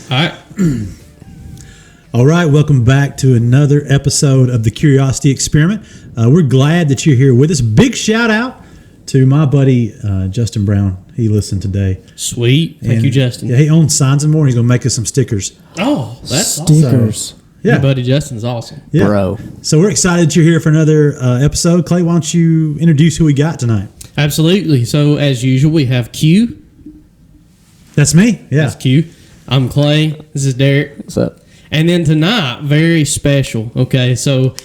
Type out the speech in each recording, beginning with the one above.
right. All right, welcome back to another episode of the Curiosity Experiment. We're glad that you're here with us. Big shout out to my buddy Justin Brown. He listened today. Sweet. Thank you, Justin. Yeah, he owns Signs and More. He's going to make us some stickers. Oh, that's stickers. Awesome. Yeah. Your buddy Justin's awesome. Yeah. Bro. So we're excited that you're here for another episode. Clay, why don't you introduce who we got tonight? Absolutely. So, as usual, we have Q. That's me. Yeah. That's Q. I'm Clay. This is Derek. What's up? And then tonight, very special. Okay, so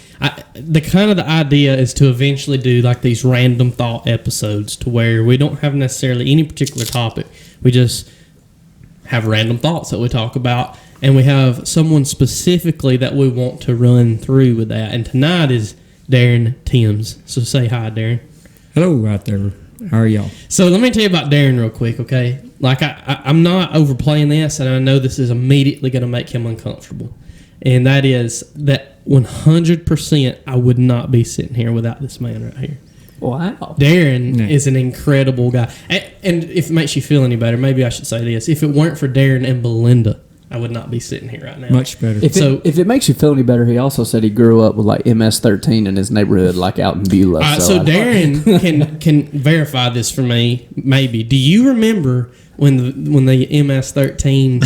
the idea is to eventually do like these random thought episodes to where we don't have necessarily any particular topic. We just have random thoughts that we talk about, and we have someone specifically that we want to run through with that. And tonight is Darren Thames. So say hi, Darren. Hello out there. How are y'all? So let me tell you about Darren real quick, okay? Like, I'm not overplaying this, and I know this is immediately going to make him uncomfortable. And that is that 100% I would not be sitting here without this man right here. Wow. Darren is an incredible guy. And if it makes you feel any better, maybe I should say this. If it weren't for Darren and Belinda, I would not be sitting here right now. Much better. If it makes you feel any better, he also said he grew up with like MS-13 in his neighborhood, like out in Beulah. So Darren can verify this for me. Maybe. Do you remember when the MS-13?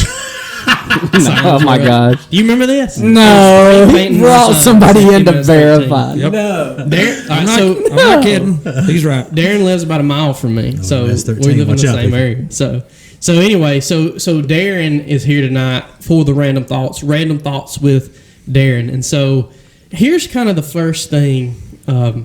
Oh my gosh! Do you remember this? No, he brought somebody in to verify. Yep. No, I'm not kidding. He's right. Darren lives about a mile from me, so we live in the same area. So anyway, so Darren is here tonight for the random thoughts with Darren, and so here's kind of the first thing. I've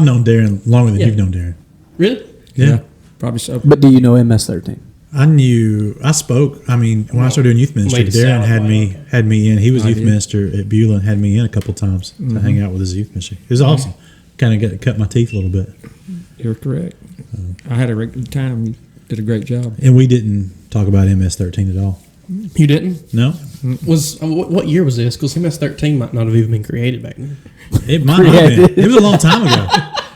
known Darren longer than you've known Darren. Really? Yeah, probably so. But do you know MS-13? I spoke. I mean, when I started doing youth ministry, Darren had me in. He was youth minister at Beulah and had me in a couple times to hang out with his youth ministry. It was awesome. Kind of cut my teeth a little bit. You're correct. I had a great time. You did a great job. And we didn't talk about MS-13 at all. You didn't? No. What year was this? Because MS-13 might not have even been created back then. It might not have been. It was a long time ago.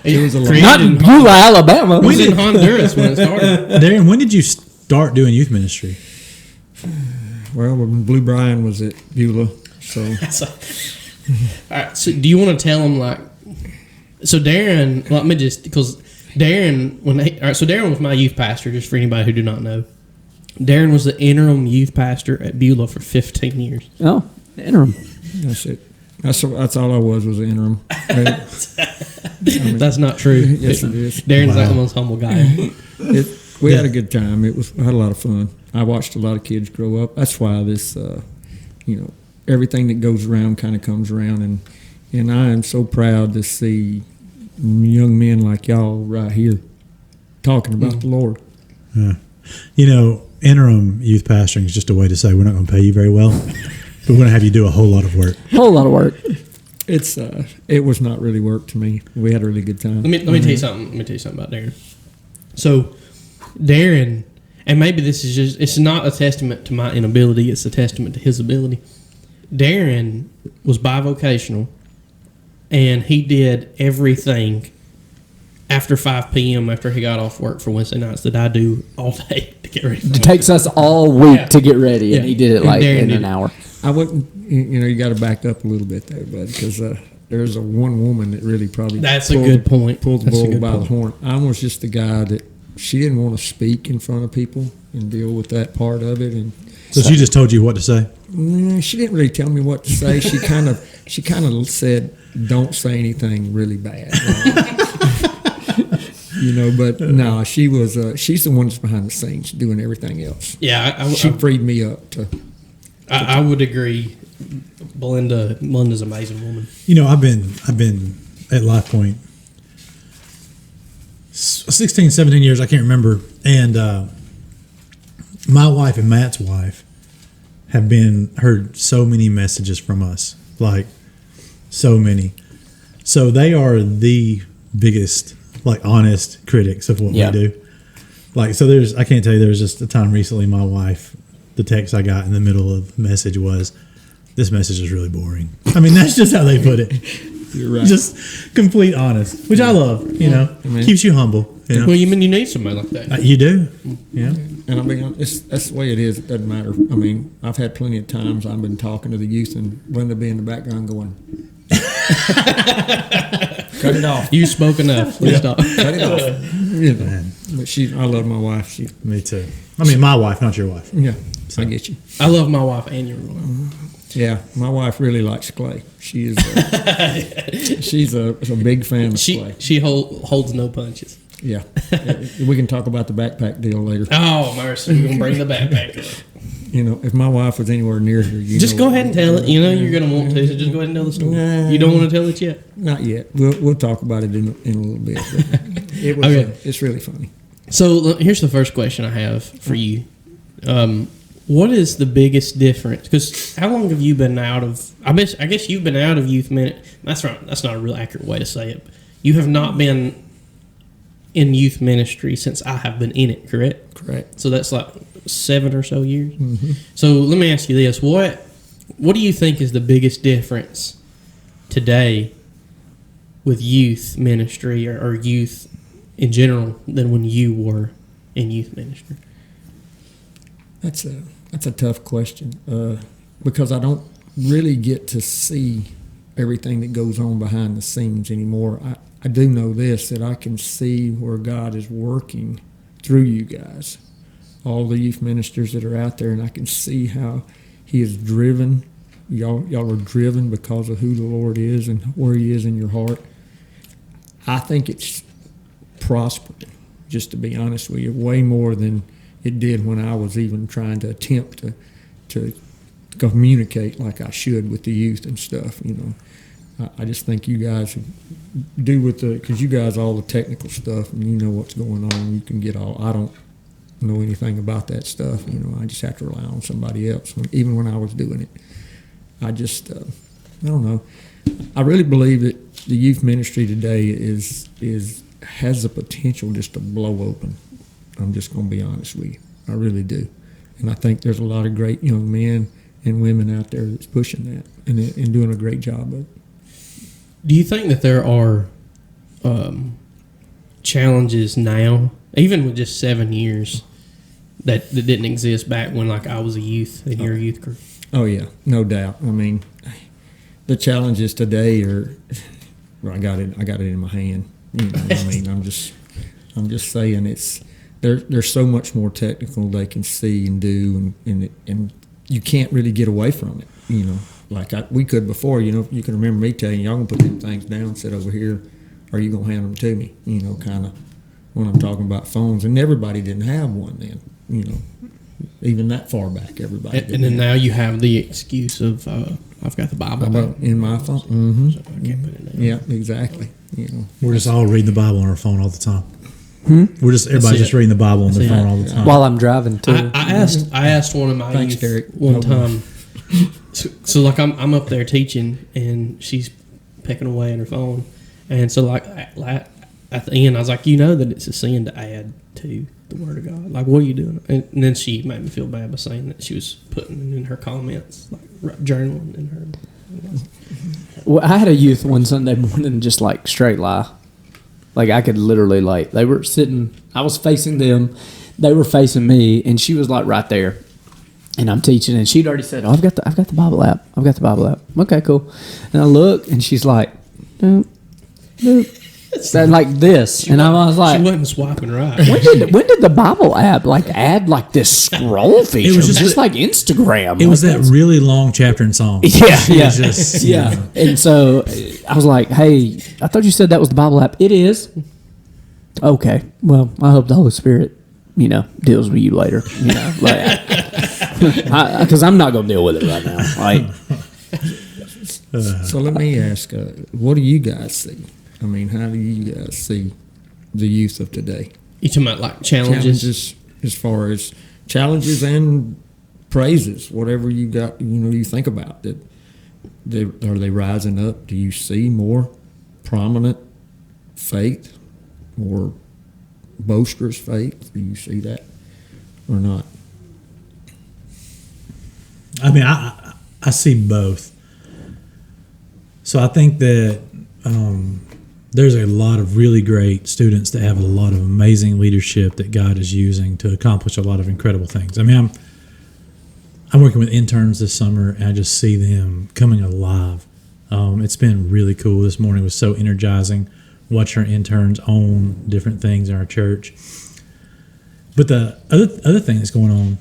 It was not in Beulah, Alabama. It was in Honduras when it started. Darren, when did you start doing youth ministry? Well, when Blue Brian was at Beulah, so. All right. So, do you want to tell him So Darren, let me just because Darren Darren was my youth pastor. Just for anybody who do not know, Darren was the interim youth pastor at Beulah for 15 years. Oh, interim. That's it. That's all I was an interim. That's not true. Yes, it is. Darren's like the most humble guy. We had a good time. I had a lot of fun. I watched a lot of kids grow up. That's why this, everything that goes around kind of comes around, and I am so proud to see young men like y'all right here talking about the Lord. Yeah. Interim youth pastoring is just a way to say we're not going to pay you very well, but we're going to have you do a whole lot of work. Whole lot of work. It was not really work to me. We had a really good time. Let me tell you something. Let me tell you something about Darren. So, Darren, and maybe this is it's not a testament to my inability, it's a testament to his ability. Darren was bivocational, and he did everything after 5 p.m. after he got off work for Wednesday nights that I do all day to get ready. It takes us all week to get ready, and he did it in an hour. I wouldn't, you got to back up a little bit there, bud, because there's one woman that really probably a good point. Pulled the bull by the horn. I was just the guy that she didn't want to speak in front of people and deal with that part of it. And so she just told you what to say? She didn't really tell me what to say. She kind of said, "Don't say anything really bad." But no, she's the one that's behind the scenes doing everything else. Yeah, she freed me up to. I would agree. Belinda's an amazing woman. I've been at Life Point 16, 17 years, I can't remember. And my wife and Matt's wife have heard so many messages from us, like so many. So they are the biggest, honest critics of what we do. I can't tell you, there was just a time recently, my wife, the text I got in the middle of the message was, "This message is really boring." I mean, that's just how they put it. You're right. Just complete honest, which I love, keeps you humble. Well, you need somebody like that. You do. Yeah. And I mean, that's the way it is. It doesn't matter. I mean, I've had plenty of times I've been talking to the youth and Linda be in the background going, cut it off. You spoke enough. Please stop. Cut it off. You know. But I love my wife. Me too. I mean, my wife, not your wife. Yeah, I get you. I love my wife and your wife. Yeah, my wife really likes clay. She is. She's a big fan of clay. She holds no punches. Yeah, we can talk about the backpack deal later. Oh, mercy! We're gonna bring the backpack up. You know, if my wife was anywhere near here, just go ahead and tell it. You know you're gonna want to, so just go ahead and tell the story. You don't want to tell it yet? Not yet. We'll talk about it in a little bit. It was. Okay. It's really funny. So here's the first question I have for you. What is the biggest difference? Because how long have you been out of? I guess you've been out of youth ministry. That's right. That's not a real accurate way to say it. You have not been in youth ministry since I have been in it. Correct. Correct. So that's like 7 or so years. Mm-hmm. So let me ask you this: What do you think is the biggest difference today with youth ministry or youth in general than when you were in youth ministry? That's a tough question because I don't really get to see everything that goes on behind the scenes anymore. I do know this, that I can see where God is working through you guys, all the youth ministers that are out there, and I can see how He is driven. Y'all are driven because of who the Lord is and where He is in your heart. I think it's prospered, just to be honest with you, way more than it did when I was even trying to attempt to communicate like I should with the youth and stuff. You know, I just think you guys do with because you guys all the technical stuff and you know what's going on. You can get all. I don't know anything about that stuff. You know, I just have to rely on somebody else. Even when I was doing it, I just I don't know. I really believe that the youth ministry today has the potential just to blow open. I'm just going to be honest with you. I really do. And I think there's a lot of great young men and women out there that's pushing that and doing a great job of it. Do you think that there are challenges now, even with just 7 years, that didn't exist back when like I was a youth in your youth group? Oh, yeah, no doubt. I mean, the challenges today are, well, I got it in my hand. You know what I mean? I'm just saying they're so much more technical they can see and do, and you can't really get away from it. You know, like we could before. You know, you can remember me telling you, y'all gonna put them things down, sit over here, or you gonna hand them to me. You know, kind of when I'm talking about phones, and everybody didn't have one then. You know, even that far back, everybody. And then now you have the excuse of I've got the Bible in my phone. Mm-hmm. So I can't put it down. Yeah, exactly. You know, We're just all reading the Bible on our phone all the time. Everybody's just reading the Bible on their phone all the time. While I'm driving too. I asked one of my Thanks, youth Derek. one time. So like I'm up there teaching and she's pecking away on her phone, and so like at the end I was like, you know that it's a sin to add to the Word of God. Like, what are you doing? And then she made me feel bad by saying that she was putting in her comments, like journaling in her. Well, I had a youth one Sunday morning just like straight lie. Like I could literally like they were sitting. I was facing them, they were facing me, and she was like right there. And I'm teaching, and she'd already said, "Oh, I've got the Bible app. I've got the Bible app." Okay, cool. And I look, and she's like, "Nope, nope." Like this, and I was like, she wasn't swiping right. When did the Bible app like add like this scroll feature? It was just like Instagram. It was that really long chapter in Psalms. Yeah. Just, yeah. And so I was like, "Hey, I thought you said that was the Bible app." It is. Okay. Well, I hope the Holy Spirit, deals with you later. Because I'm not gonna deal with it right now. Like, so let me ask, what do you guys see? I mean, how do you guys see the youth of today? You talking about like challenges? As far as challenges and praises, whatever you got, you think about that. Are they rising up? Do you see more prominent faith, more boisterous faith? Do you see that or not? I mean, I see both. So I think that there's a lot of really great students that have a lot of amazing leadership that God is using to accomplish a lot of incredible things. I mean, I'm working with interns this summer, and I just see them coming alive. It's been really cool. This morning was so energizing, watching our interns own different things in our church. But the other thing that's going on,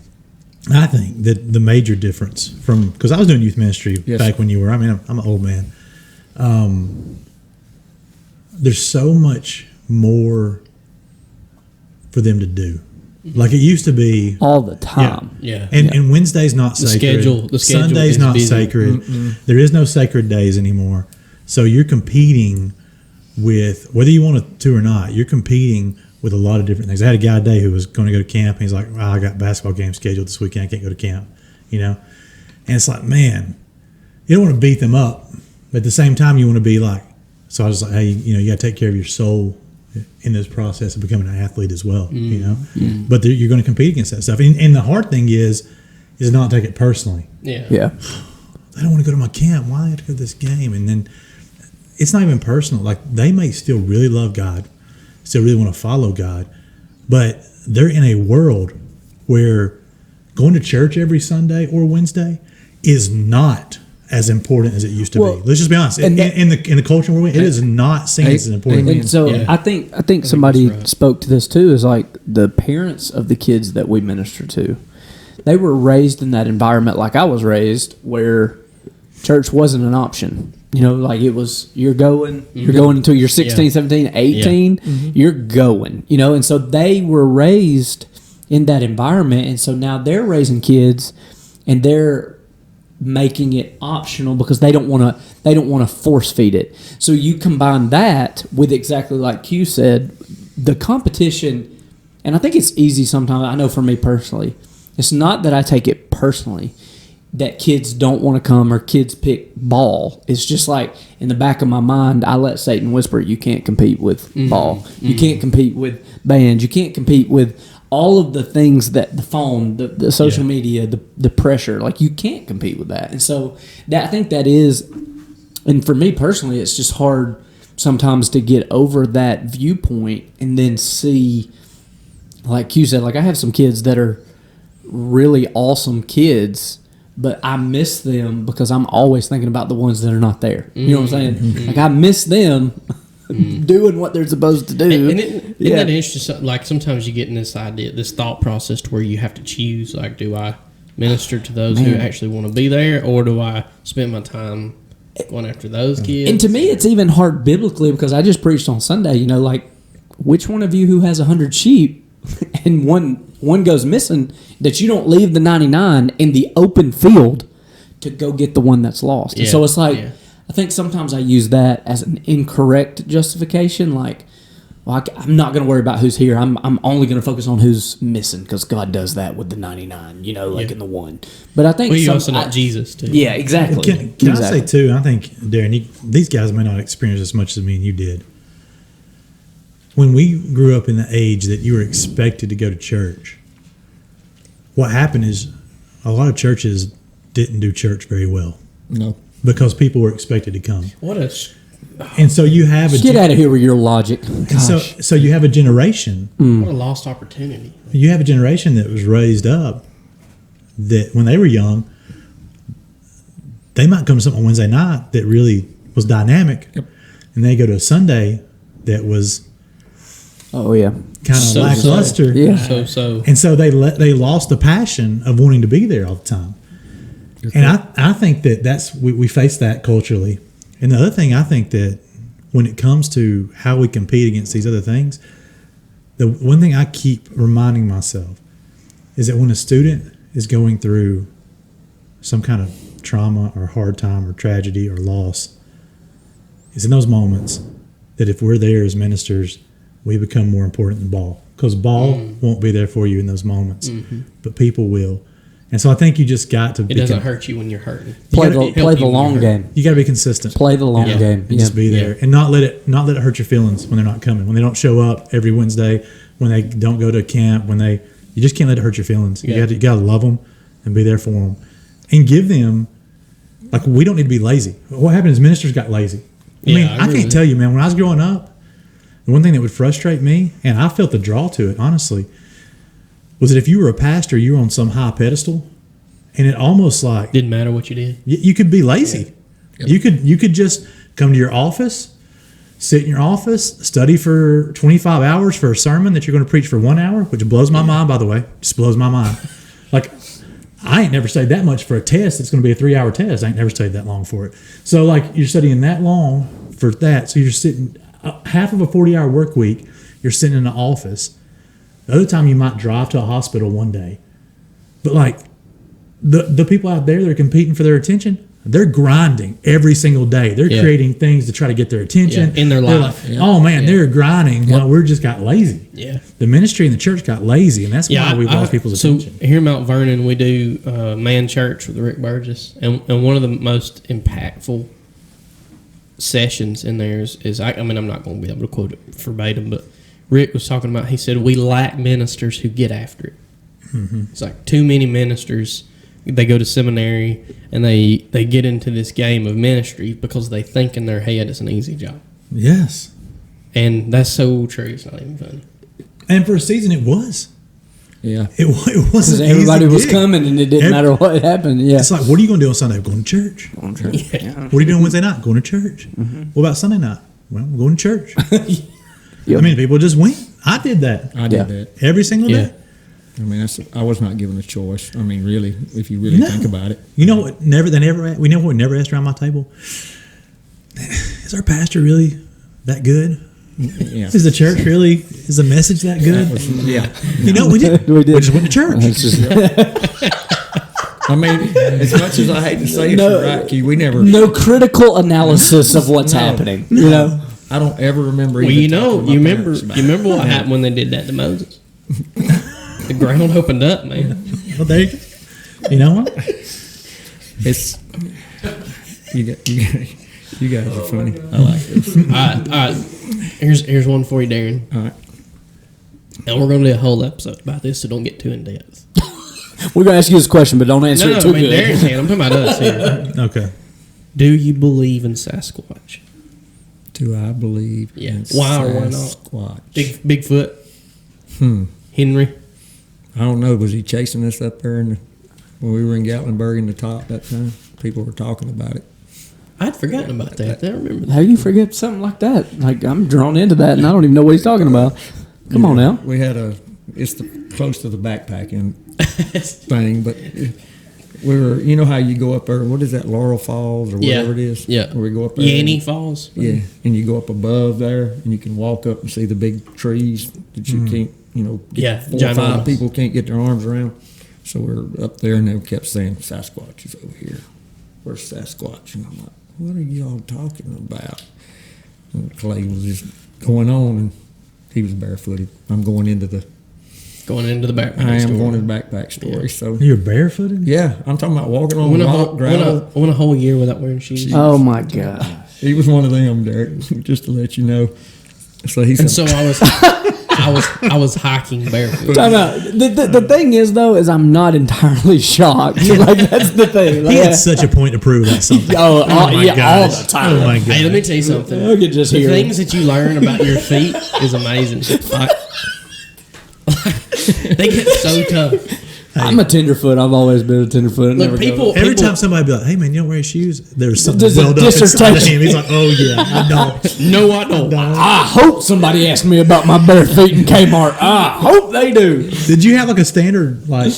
I think that the major difference from, because I was doing youth ministry back when you were, I mean, I'm an old man. There's so much more for them to do. Like it used to be all the time. Yeah. And Wednesday's not sacred. The schedule Sunday's is not busy. sacred. There is no sacred days anymore. So you're competing with, whether you want to or not, you're competing with a lot of different things. I had a guy today who was going to go to camp, and he's like, "Wow, I got basketball games scheduled this weekend. I can't go to camp." You know, and it's like, man, you don't want to beat them up, but at the same time, you want to be like. So I was like, hey, you know, you got to take care of your soul in this process of becoming an athlete as well. You know, but you're going to compete against that stuff, and the hard thing is not take it personally. Yeah. I don't want to go to my camp. Why do I have to go to this game? And then it's not even personal. Like they may still really love God, still really want to follow God, but they're in a world where going to church every Sunday or Wednesday is not as important as it used to be. Let's just be honest. In the culture we're in, it is not seen as important. And so I think somebody spoke to this too. Is like the parents of the kids that we minister to, they were raised in that environment like I was raised, where church wasn't an option. You know, like it was, you're going until you're 16, 17, 18, you're going, you know, and so they were raised in that environment. And so now they're raising kids and they're making it optional because they don't want to force feed it. So you combine that with exactly like Q said, the competition, and I think it's easy sometimes. I know for me personally, it's not that I take it personally that kids don't want to come or kids pick ball. It's just like in the back of my mind, I let Satan whisper, you can't compete with ball. You can't compete with band. You can't compete with all of the things that the phone, the social media, the pressure, like you can't compete with that. And so that I think that is, and for me personally, it's just hard sometimes to get over that viewpoint and then see, like you said, like I have some kids that are really awesome kids, but I miss them because I'm always thinking about the ones that are not there. You know what I'm saying? Like I miss them doing what they're supposed to do. And isn't that interesting? Like sometimes you get in this idea, this thought process to where you have to choose, like, do I minister to those who actually want to be there, or do I spend my time going after those kids? And to me, it's even hard biblically because I just preached on Sunday, you know, like which one of you who has 100 sheep and one goes missing, that you don't leave the 99 in the open field to go get the one that's lost. And so it's like, I think sometimes I use that as an incorrect justification. Like, well, I'm not going to worry about who's here. I'm only going to focus on who's missing because God does that with the 99, you know, like in the one. But I think you also not Jesus too. Yeah, exactly. Can I say too? I think Darren, these guys may not experience as much as me and you did. When we grew up in the age that you were expected to go to church, what happened is a lot of churches didn't do church very well. No. Because people were expected to come. And so you have get out of here with your logic. So you have a generation. What a lost opportunity. You have a generation that was raised up that when they were young, they might come to something on Wednesday night that really was dynamic. Yep. And they go to a Sunday that was kind of lackluster. Yeah. And so they lost the passion of wanting to be there all the time. And I think that's we face that culturally. And the other thing, I think that when it comes to how we compete against these other things, the one thing I keep reminding myself is that when a student is going through some kind of trauma or hard time or tragedy or loss, it's in those moments that if we're there as ministers, we become more important than ball. Because ball won't be there for you in those moments, but people will. And so I think you just got to. It doesn't hurt you when you're hurting. Play the long game. You got to be consistent. Play the long game. And just be there, and not let it hurt your feelings when they're not coming. When they don't show up every Wednesday, when they don't go to camp, you just can't let it hurt your feelings. You got to love them and be there for them, and give them. Like, we don't need to be lazy. What happened is ministers got lazy. I mean, Yeah, I can't tell you, man. When I was growing up, the one thing that would frustrate me, and I felt the draw to it, honestly, was that if you were a pastor, you were on some high pedestal, and it almost like Didn't matter what you did. you could be lazy. You could just come to your office, sit in your office, study for 25 hours for a sermon that you're going to preach for 1 hour, which blows my mind, by the way. Just blows my mind. Like, I ain't never studied that much for a test. It's going to be a 3-hour test. I ain't never studied that long for it. So, like, you're studying that long for that. So you're sitting half of a 40-hour work week. You're sitting in the office. The other time you might drive to a hospital one day. But, like, the people out there that are competing for their attention, they're grinding every single day. They're creating things to try to get their attention. In their They're life. like, oh, man, they're grinding while we just got lazy. Yeah. The ministry and the church got lazy, and that's why we lost people's attention. So here in Mount Vernon, we do Man Church with Rick Burgess, and one of the most impactful sessions in there is I mean, I'm not going to be able to quote it verbatim, but Rick was talking about, he said, we lack ministers who get after it. Mm-hmm. It's like too many ministers, they go to seminary, and they get into this game of ministry because they think in their head it's an easy job. Yes. And that's so true, it's not even funny. And for a season, it was. Yeah. It wasn't Because an everybody easy was gig. coming, and it didn't matter what happened. Yeah. It's like, what are you going to do on Sunday? Going to church. On church. Yeah. What are you doing Wednesday night? Going to church. What about Sunday night? Well, we're going to church. Yep. I mean, people just went. I did that I did that. every single day. I mean, I was not given a choice. I mean, really, if you really think about it. You know what? We never asked around my table. Is our pastor really that good? Yeah. Is the church really? Is the message that good? Yeah. You know, we did. We did. We just went to church. It's just I mean, as much as I hate to say it, right, we never. no critical analysis of what's happening. You know? I don't ever remember. Well, even talking to my parents about you it. remember what happened when they did that to Moses? The ground opened up, man. Well, there you go. You know what? It's you guys are funny. I like this. All right. Here's one for you, Darren. All right. And we're going to do a whole episode about this, so don't get too in depth. We're going to ask you this question, but don't answer it too good. Darren's hand. I'm talking about us here. Okay. Do you believe in Sasquatch? Do I believe? Yeah. In Why or why not? Sasquatch? Bigfoot? Henry? I don't know. Was he chasing us up there when we were in Gatlinburg in the top that time? People were talking about it. I'd forgotten about that. I remember that. How do you forget something like that? Like, I'm drawn into that, and I don't even know what he's talking about. Come on now. We had it's close to the backpacking thing, but we were, you know how you go up there, what is that, Laurel Falls or whatever it is? Yeah. Where we go up there. Yanny Falls? Yeah, and you go up above there, and you can walk up and see the big trees that you can't, Yeah, 4 or 5 ginormous. people can't get their arms around. So we're up there, and they kept saying, Sasquatch is over here. Where's Sasquatch? And I'm like, what are y'all talking about? And Clay was just going on, and he was barefooted. I'm going into the backpack I am store. going to the backpack story. So You're barefooted? yeah, I'm talking about walking I on went, rock, gravel. I went a whole year without wearing shoes. Oh, my God. He was one of them, Derek. Just to let you know. So he And said, so I was hiking barefoot. Time out. The thing is, though, is I'm not entirely shocked. Like, that's the thing. Like, He had such a point to prove that something. oh, my yeah, all gosh. the time. Oh, my God. Hey, let me tell you something. I could just The hear things that you learn about your feet is amazing. Like, they get so tough. I'm a tenderfoot. I've always been a tenderfoot. Look, people, Every time somebody be like, hey, man, you don't wear shoes, there's something There's a welled up inside of dissertation. him. He's like, oh, yeah, I don't. No, I don't. I hope somebody asked me about my bare feet in Kmart. I hope they do. Did you have like a standard, did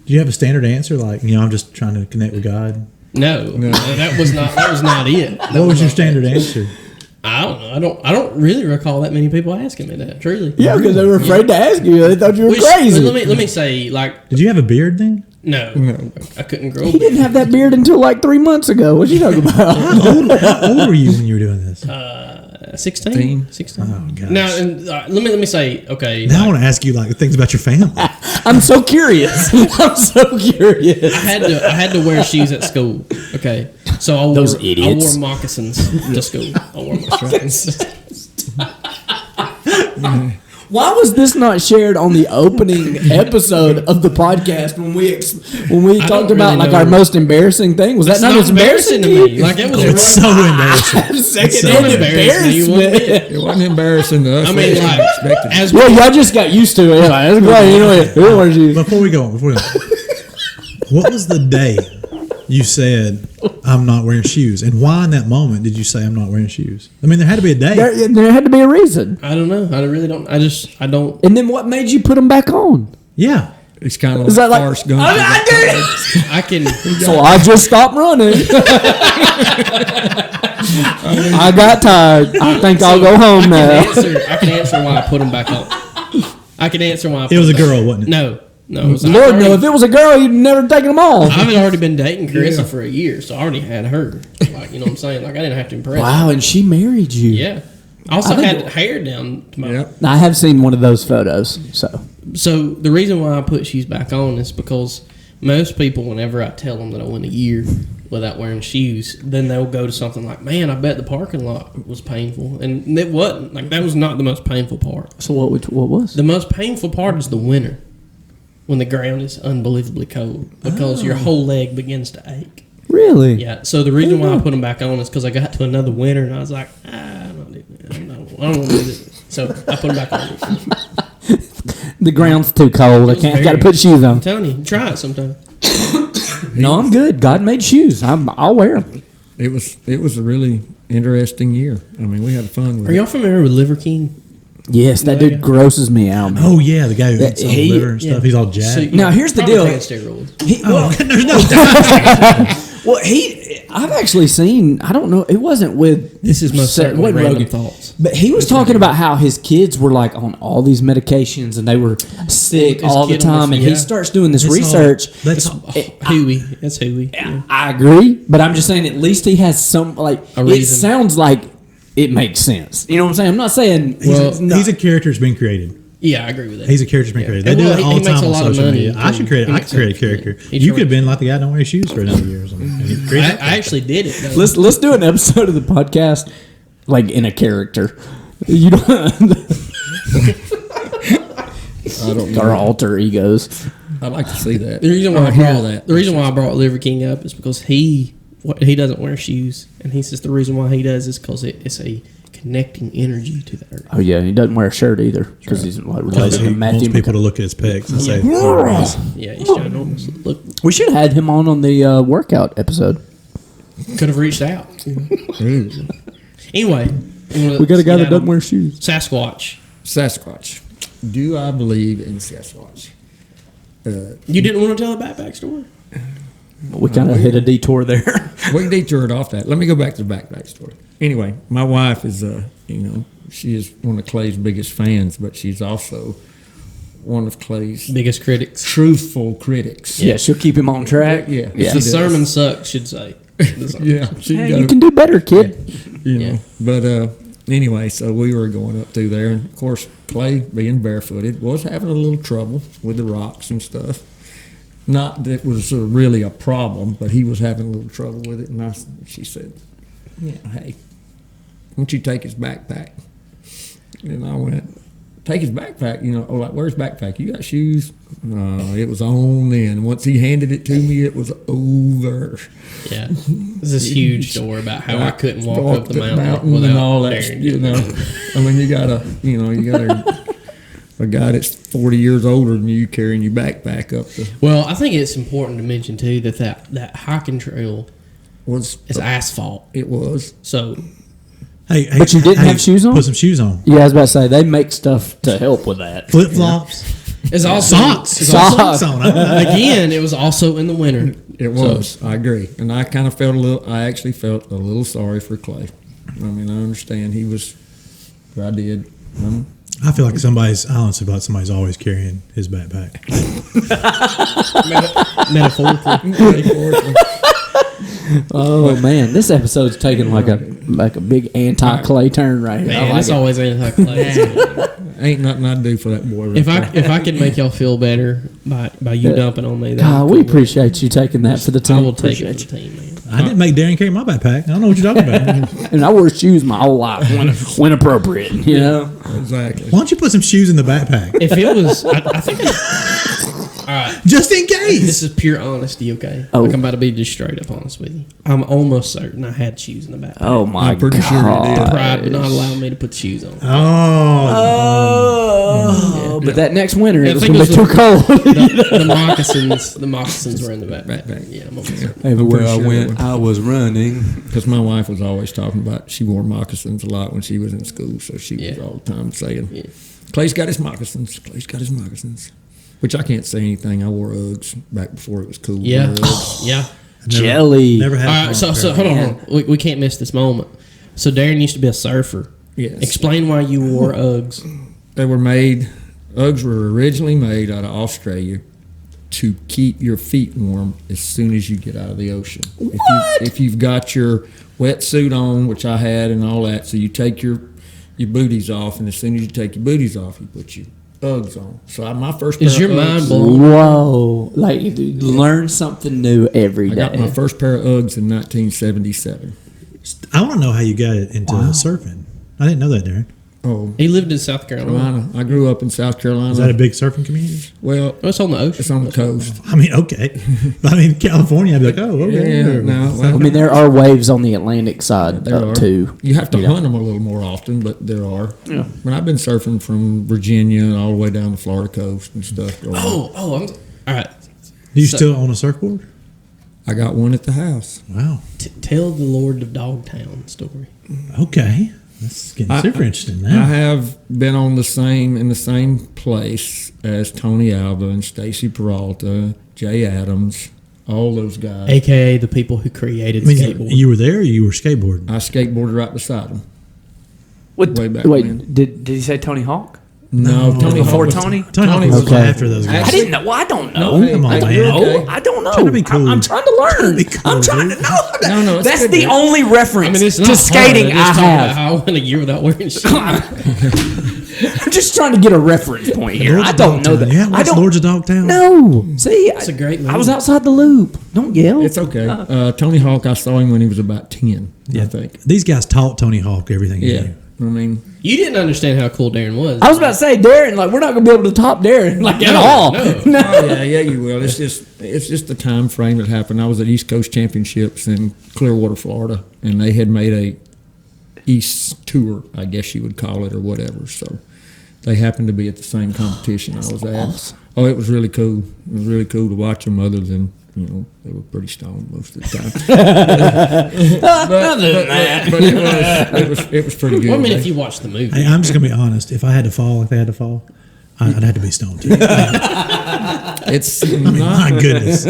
you have a standard answer? Like, I'm just trying to connect with God. No, that was not it. What was your standard answer? I don't know. I don't really recall that many people asking me that. Truly. Yeah, because they were afraid to ask you. They thought you were crazy. Let me say, like, Did you have a beard then? no, I couldn't grow. He didn't have that beard until like 3 months ago. What you talking about? How old were you when you were doing this? 16. Oh, gosh. Now, and let me say, okay. Now I want to ask you things about your family. I'm so curious. I'm so curious. I had to wear shoes at school. Okay, so I wore moccasins to school. I wore moccasins. Why was this not shared on the opening episode of the podcast when we talked about really like know. our most embarrassing thing? Was that It's not as embarrassing to to me. you? Like, it was It's so embarrassing. Second-hand embarrassing. You wouldn't embarrassment. It wasn't embarrassing to us. I We mean, didn't like, expect it. as Well, y'all just got used to it. Like, that's great. Anyway, Before we go on, what was the day you said, I'm not wearing shoes? And why in that moment did you say, I'm not wearing shoes? I mean, there had to be a day. there had to be a reason. I don't know. I really don't. I don't. And then what made you put them back on? Yeah. It's kind of Is that like like Forrest Gump. I did it. I can. So I just stopped running. I got tired. I think I'll go home now. I can answer why I put them back on. I can answer why. It was a girl, wasn't it? No. It was, Lord, no! If it was a girl, you'd never taken them off. I've already been dating Carissa for a year, so I already had her. Like, you know what I'm saying? Like, I didn't have to impress her. Wow, and she married you. Yeah. I also I think- had hair down to my. Yep. I have seen one of those photos. So the reason why I put shoes back on is because most people, whenever I tell them that I went a year without wearing shoes, then they'll go to something like, "Man, I bet the parking lot was painful," and it wasn't. Like, that was not the most painful part. So what was? The most painful part is the winter, when the ground is unbelievably cold because your whole leg begins to ache. Really? Yeah. So the reason why I put them back on is because I got to another winter and I was like, I'm not doing it. I don't want to do this. So I put them back on. The ground's too cold. I can't. Got to put shoes on. I'm telling you, try it sometime. No, I'm good. God made shoes. I'll wear them. It was a really interesting year. I mean, we had fun with Are it. y'all familiar with Liver King? Yes, that dude grosses me out, man. Oh, yeah, the guy who eats all the he- liver and stuff. yeah. He's all jacked. So, Now, here's the probably deal. taking steroids. There's no Well, I've actually seen. I don't know. It wasn't with. This is most certainly wasn't random Rogan. thoughts. But he was talking about how his kids were like on all these medications and they were sick His all the kid on time. this- And he yeah. starts doing this That's research. Hooey. That's Hooey. Yeah. I agree, but I'm just saying at least he has some like. A It reason. sounds like it makes sense. You know what I'm saying? I'm not saying. he's a character that's been created. Yeah, I agree with that. He's a character that's been created. They And do well, that he- all he the time makes a on lot of social money. media. I should create. He I makes could create a sense. character. He You tried. could have been like the guy that don't wear shoes for another year or something. And he created I actually did it. Though. Let's do an episode of the podcast like in a character. You don't. I don't Our know. alter egos. I'd like to see that. The reason why Or I hear brought that. the reason why I brought Liver King up is because he doesn't wear shoes, and he says the reason why he does is because it's a connecting energy to the earth. Oh yeah, he doesn't wear a shirt either because he's like Because related he to Matthew. wants people to look at his pecs and say, Yeah, he's ginormous. Look, We should have had him on the workout episode. could have reached out. Anyway, We got a guy that doesn't wear shoes. Sasquatch. Sasquatch. Do I believe in Sasquatch? You didn't want to tell the backpack story? We kind of hit a detour there. We detoured off that. Let me go back to the backpack story. Anyway, my wife is, she is one of Clay's biggest fans, but she's also one of Clay's Biggest critics. truthful critics. Yeah, she'll keep him on track. Yeah. yeah. The sermon sucks, should say. The sermon. Yeah, she Hey, goes- you can do better, kid. you know. Yeah. But anyway, so we were going up through there, and of course, Clay, being barefooted, was having a little trouble with the rocks and stuff. Not that it was really a problem, but he was having a little trouble with it. And she said, "Yeah, hey, why don't you take his backpack?" And I went, "Take his backpack?" You know, oh, like, where's backpack? You got shoes? No, it was on then. Once he handed it to me, it was over. Yeah. This is huge story about how I couldn't walk up the mountain, and without all that. daring You to. know, I mean, you got a guy that's 40 years older than you carrying your backpack up the Well, I think it's important to mention too that hiking trail was is asphalt. it was So Hey, But you didn't have shoes on? Put some shoes on. Yeah, I was about to say they make stuff to help with that. Flip flops. it's also Socks. it's Socks. also- Socks on. again, it was also in the winter. it was. I agree, and I kind of felt I actually felt a little sorry for Clay. I mean, I understand he was. I did. I feel like somebody's somebody's always carrying his backpack. Metaphorically. Oh man, this episode's taking like a big anti-Clay turn right here. Man, I like it's it. always anti-clay. Ain't nothing I'd do for that boy. Right If there. I could make y'all feel better by you dumping on me, God, we appreciate you taking that for the team. I will take it Appreciate for the team, man. I didn't make Darren carry my backpack. I don't know what you're talking about. And I wore shoes my whole life when appropriate. You know. Exactly. Why don't you put some shoes in the backpack? If it was, I think. All right. Just in case. This is pure honesty, okay? Oh. Like I'm about to be just straight up honest with you. I'm almost certain I had shoes in the back. Oh my I'm pretty sure you did. Pride would not allow me to put shoes on. Oh. But that next winter Yeah, it I was think gonna be it too was cold. The moccasins were in the back. Yeah, I'm almost certain. Everywhere I sure went, it I was running. Because my wife was always talking about she wore moccasins a lot when she was in school, so she was all the time saying, Yeah. Clay's got his moccasins. Clay's got his moccasins. Which I can't say anything. I wore Uggs back before it was cool. to Yeah. wear Uggs. Yeah. Jelly. Never had. All right, so hold on. We can't miss this moment. So Darren used to be a surfer. Yes. Explain why you wore Uggs. They were made, Uggs were originally made out of Australia to keep your feet warm as soon as you get out of the ocean. If you've got your wetsuit on, which I had and all that, so you take your booties off, and as soon as you take your booties off, you put your Uggs on. So my first pair Is of your Uggs, mind blown? Whoa! Like you learn something new every I day. got my first pair of Uggs in 1977. I want to know how you got into surfing. I didn't know that, Darren. Oh, He lived in South Carolina. Carolina. I grew up in South Carolina. Is that a big surfing community? Well, Oh, it's on the ocean. it's on the coast. I mean, okay. But I mean, California, I'd be like, oh, okay. Yeah, no, well, I mean, there are waves on the Atlantic side there are. too. You have to You know. hunt them a little more often, but there are. Yeah. But I've been surfing from Virginia and all the way down the Florida coast and stuff. growing up. Oh, all right. Do you So- still own a surfboard? I got one at the house. Wow. Tell the Lord of Dogtown story. Okay. That's getting super interesting I now. have been in the same place as Tony Alva and Stacy Peralta, Jay Adams, all those guys. AKA the people who created I mean, skateboarding. you were there or you were skateboarding? I skateboarded right beside them. What, Way back wait, when. did he say Tony Hawk? No, Tony Before Hawk was- Tony? Tony Hawk was Okay. after those guys. I didn't know. Well, I don't know. No, hey, come on, I man. don't know. Okay. I don't know. Try to be cool. I'm trying to learn. Try to be cool, I'm trying to dude. know. No, it's That's good, the man. only reference it's to not skating hard. I Just talking about have. how I went a year without wearing shoes. I'm just trying to get a reference point here. Lords I of don't know Dogtown. that. Yeah, I watch don't. Lords of Dogtown. No. See, That's a great movie. I was outside the loop. Don't yell. It's okay. Tony Hawk, I saw him when he was about 10, I think. These guys taught Tony Hawk everything he Yeah. knew. I mean, You didn't understand how cool Darren was. I was about to say, Darren, like, we're not going to be able to top Darren, like, at all. no. oh yeah, you will. It's just the time frame that happened. I was at East Coast Championships in Clearwater, Florida, and they had made a East tour, I guess you would call it, or whatever. So they happened to be at the same competition I was at. awesome. Oh, it was really cool. It was really cool to watch them. Other than they were pretty stoned most of the time. but it was pretty good. Well, I mean, if you watch the movie. Hey, I'm just gonna be honest. If I had to fall, like they had to fall, I'd have to be stoned too. It's My goodness.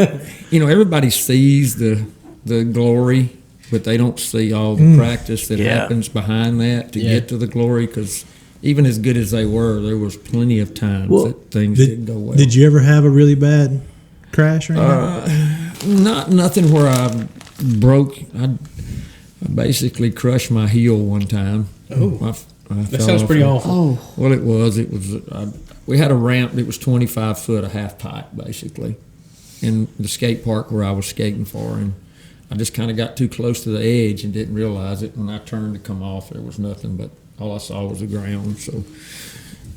Everybody sees the glory, but they don't see all the practice that happens behind that to get to the glory. Because even as good as they were, there was plenty of times that things didn't go well. Did you ever have a really bad crash or anything? Nothing where I broke. I basically crushed my heel one time. Oh. I That fell sounds off pretty a- awful. Well, it was. We had a ramp that was 25 foot, a half pipe, basically, in the skate park where I was skating for, and I just kind of got too close to the edge and didn't realize it. When I turned to come off, there was nothing, but all I saw was the ground. So,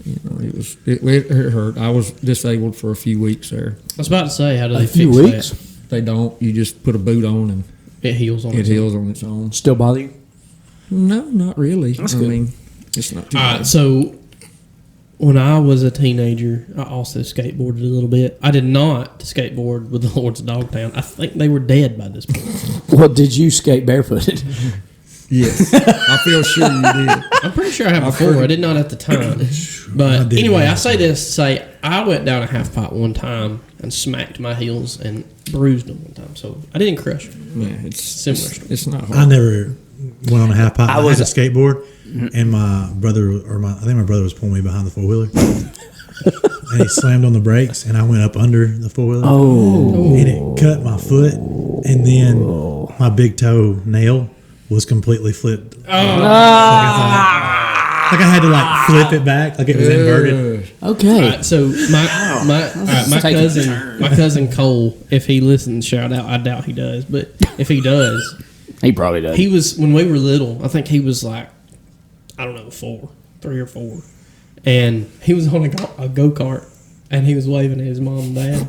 it hurt. I was disabled for a few weeks there. I was about to say, how do they A few fix weeks? that? They don't. You just put a boot on and It heals on it its own. heals on its own. Still bother you? No, not really. I good. mean, it's not too All bad. right, so when I was a teenager, I also skateboarded a little bit. I did not skateboard with the Lords of Dogtown. I think they were dead by this point. Well, did you skate barefooted? Yes, I feel sure you did. I'm pretty sure I have before. I did not at the time. I But did anyway, not. I say this to say I went down a half pipe one time and smacked my heels and bruised them one time. So I didn't crush them. Yeah, it's Similar It's, story. it's not hard. I never went on a half pipe. I was- had a skateboard, and my brother, I think my brother was pulling me behind the four wheeler, and he slammed on the brakes, and I went up under the four wheeler, and it cut my foot, and then my big toe nail was completely flipped. It Like I had to like flip it back, like it was inverted. Okay. All right, so my cousin Cole, if he listens, shout out. I doubt he does, but if he does, He probably does. he was when we were little. I think he was like, I don't know, 3 or 4, and he was on a go kart, and he was waving at his mom and dad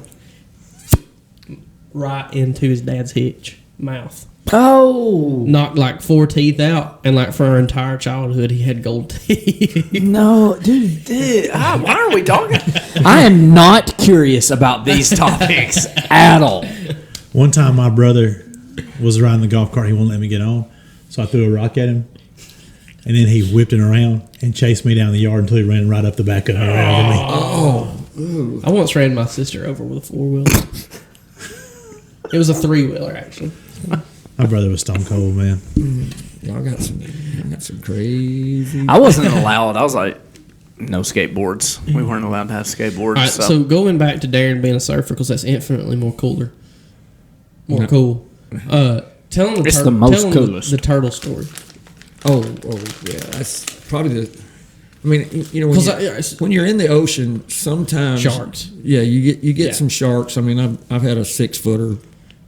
right into his dad's mouth. Oh Knocked like 4 teeth out, and like for our entire childhood, he had gold teeth. no, dude! Why are we talking? I am not curious about these topics at all. One time, my brother was riding the golf cart. He wouldn't let me get on, so I threw a rock at him, and then he whipped it around and chased me down the yard until he ran right up the back of me. I once ran my sister over with a 4-wheeler. It was a 3-wheeler, actually. My brother was stone cold, man. Y'all got some crazy. I wasn't allowed. I was like, no skateboards. We weren't allowed to have skateboards. All right, so going back to Darren being a surfer, because that's infinitely more cool. Tell him It's the most coolest. The turtle story. Oh, yeah. That's probably the. I mean, you know, when you're in the ocean, sometimes Sharks. Yeah, you get Yeah. some sharks. I mean, I've had a 6-footer,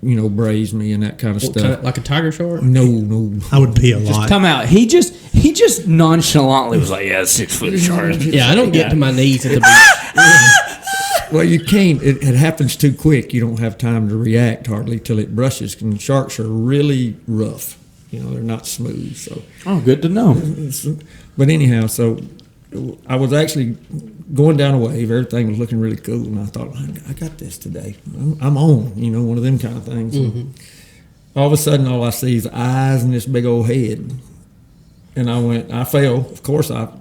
braze me and that kind of stuff. Like a tiger shark? No. I would pee a lot. Come out. He just nonchalantly was like, yeah, 6-foot shark. Yeah, I don't get to my knees at the beach. Well, you can't. It happens too quick. You don't have time to react hardly till it brushes. And sharks are really rough. They're not smooth. So, Oh, good to know. but anyhow, so I was actually going down a wave. Everything was looking really cool, and I thought, I got this today. I'm on. one of them kind of things. Mm-hmm. All of a sudden, all I see is eyes and this big old head, and I fell. Of course, and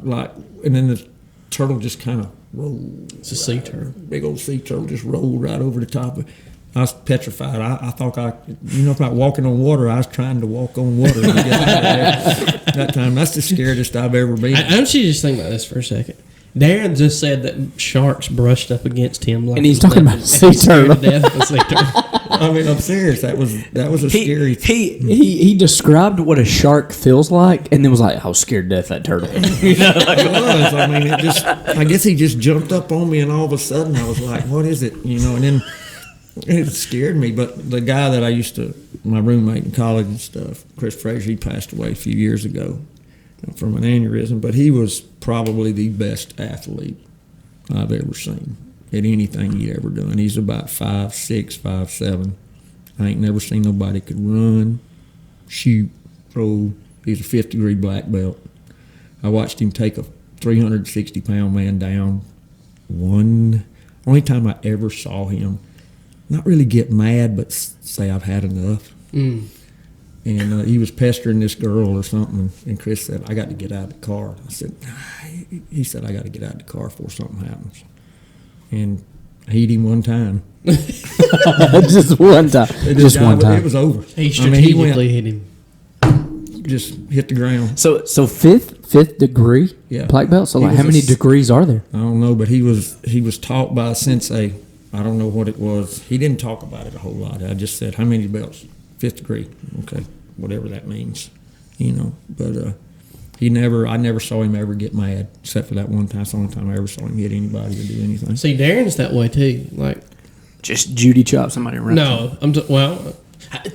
then the turtle just kind of rolled. It's a sea turtle. Big old sea turtle just rolled right over the top of. I was petrified. I thought about walking on water. I was trying to walk on water to get out of there. That time, that's the scariest I've ever been. I want you to just think about this for a second. Darren just said that sharks brushed up against him, like And he's talking about a sea turtle. I mean, I'm serious. That was a scary. He described what a shark feels like, and then was like, "I was scared to death of that turtle." It was. I mean, I guess he just jumped up on me, and all of a sudden, I was like, "What is it?" And then it scared me. But the guy that my roommate in college and stuff, Chris Frazier, he passed away a few years ago from an aneurysm. But he was probably the best athlete I've ever seen at anything he'd ever done. He's about 5'6", 5'7". I ain't never seen nobody could run, shoot, throw. He's a 5th-degree black belt. I watched him take a 360-pound man down. Only time I ever saw him not really get mad, but say I've had enough. And he was pestering this girl or something, and Chris said, I got to get out of the car. I said, he said, I got to get out of the car before something happens. And I hit him one time. Just one time. Just one time. It was over. He strategically hit him. Just hit the ground. So fifth degree black belt. So how many degrees are there? I don't know, but he was taught by a sensei. I don't know what it was. He didn't talk about it a whole lot. I just said, how many belts? 5th degree. Okay, whatever that means, But I never saw him ever get mad, except for that one time. It's the only time I ever saw him hit anybody or do anything. See, Darren's that way too. Like, just Judy chop somebody around. No,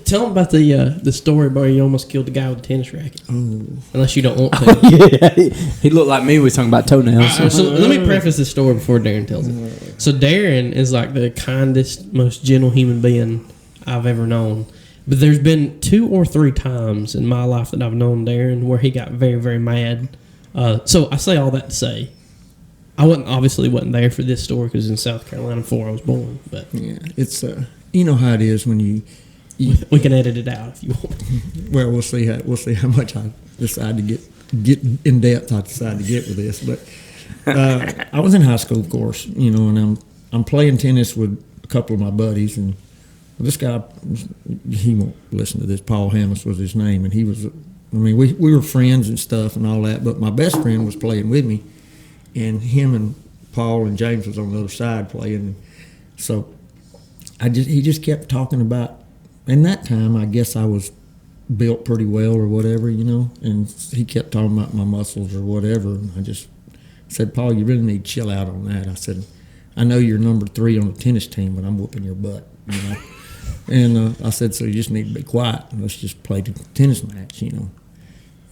tell him about the story where you almost killed a guy with a tennis racket. Oh. Unless you don't want to. Yeah, he looked like me. We was talking about toenails. So let me preface this story before Darren tells it. So Darren is like the kindest, most gentle human being I've ever known. But there's been 2 or 3 times in my life that I've known Darren where he got very, very mad. So I say all that to say, I wasn't there for this story because in South Carolina before I was born. But yeah, it's you know how it is when you we can edit it out if you want. Well, we'll see how much I decide to get in depth. I decide to get with this, but I was in high school, of course, and I'm playing tennis with a couple of my buddies, and this guy, he won't listen to this. Paul Hammis was his name, and he was. We were friends and stuff and all that, but my best friend was playing with me, and him and Paul and James was on the other side playing. So he just kept talking about. And that time, I guess I was built pretty well or whatever, and he kept talking about my muscles or whatever, and I just said, Paul, you really need to chill out on that. I said, I know you're number 3 on the tennis team, but I'm whooping your butt, And I said, so you just need to be quiet and let's just play the tennis match,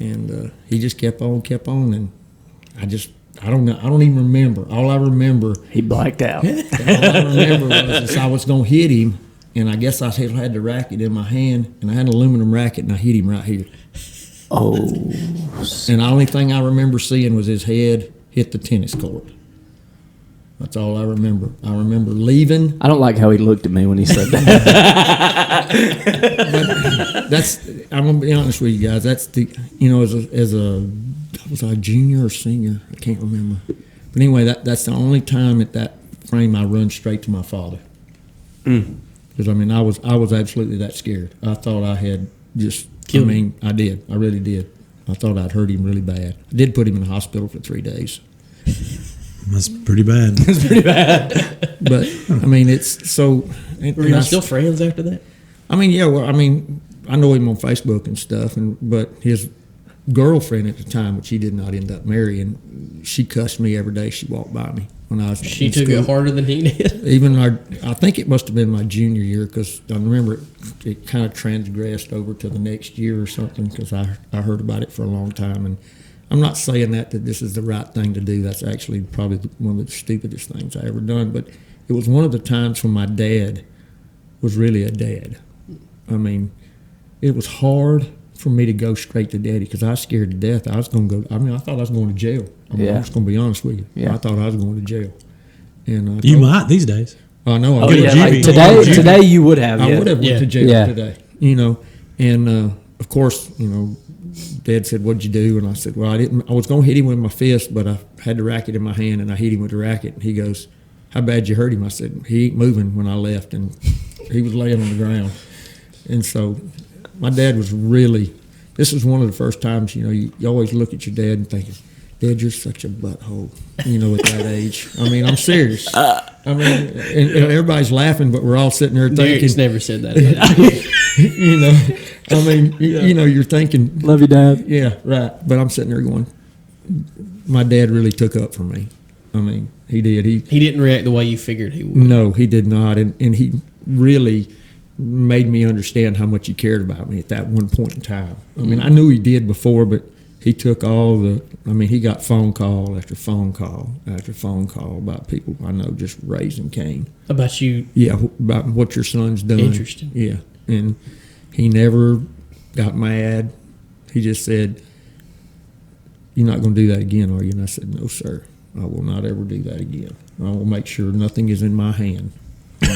And he just kept on, and I don't even remember. All I remember, He blacked out. all I remember was I was going to hit him, and I guess I had the racket in my hand, and I had an aluminum racket, and I hit him right here. Oh. And the only thing I remember seeing was his head hit the tennis court. That's all I remember. I remember leaving. I don't like how he looked at me when he said that. I'm gonna be honest with you guys. That's the was I a junior or senior? I can't remember. But anyway, that's the only time at that frame I run straight to my father. Because I was absolutely that scared. I thought I had just killed him. I did. I really did. I thought I'd hurt him really bad. I did put him in the hospital for 3 days. That's pretty bad. That's pretty bad. But it's so. Were you still friends after that? Yeah. Well, I know him on Facebook and stuff, but his girlfriend at the time, which he did not end up marrying, she cussed me every day she walked by me when I was. She took it harder than he did. I think it must have been my junior year, because I remember it kind of transgressed over to the next year or something, because I heard about it for a long time. And I'm not saying that this is the right thing to do. That's actually probably one of the stupidest things I ever done. But it was one of the times when my dad was really a dad. It was hard for me to go straight to daddy, because I was scared to death. I was going to go. I thought I was going to jail. I'm just going to be honest with you. Yeah. I thought I was going to jail. And you might these days. I know. Oh, yeah, like today you would have. I would have went to jail today. And of course, Dad said, "What'd you do?" And I said, "Well, I didn't. I was going to hit him with my fist, but I had the racket in my hand, and I hit him with the racket." And he goes, "How bad you hurt him?" I said, "He ain't moving when I left, and he was laying on the ground." And so, my dad was really. This was one of the first times, you always look at your dad and think, "Dad, you're such a butthole." At that age. I'm serious. And everybody's laughing, but we're all sitting there thinking. Derek's never said that about you. You're thinking, love you, Dad. Yeah, right. But I'm sitting there going, my dad really took up for me. He did. He didn't react the way you figured he would. No, he did not. And he really made me understand how much he cared about me at that one point in time. I knew he did before, but he took all the, he got phone call after phone call after phone call about people I know just raising Cain. About you? Yeah, about what your son's done. Interesting. Yeah. And he never got mad. He just said, "You're not going to do that again, are you?" And I said, "No, sir. I will not ever do that again. I will make sure nothing is in my hand." I'm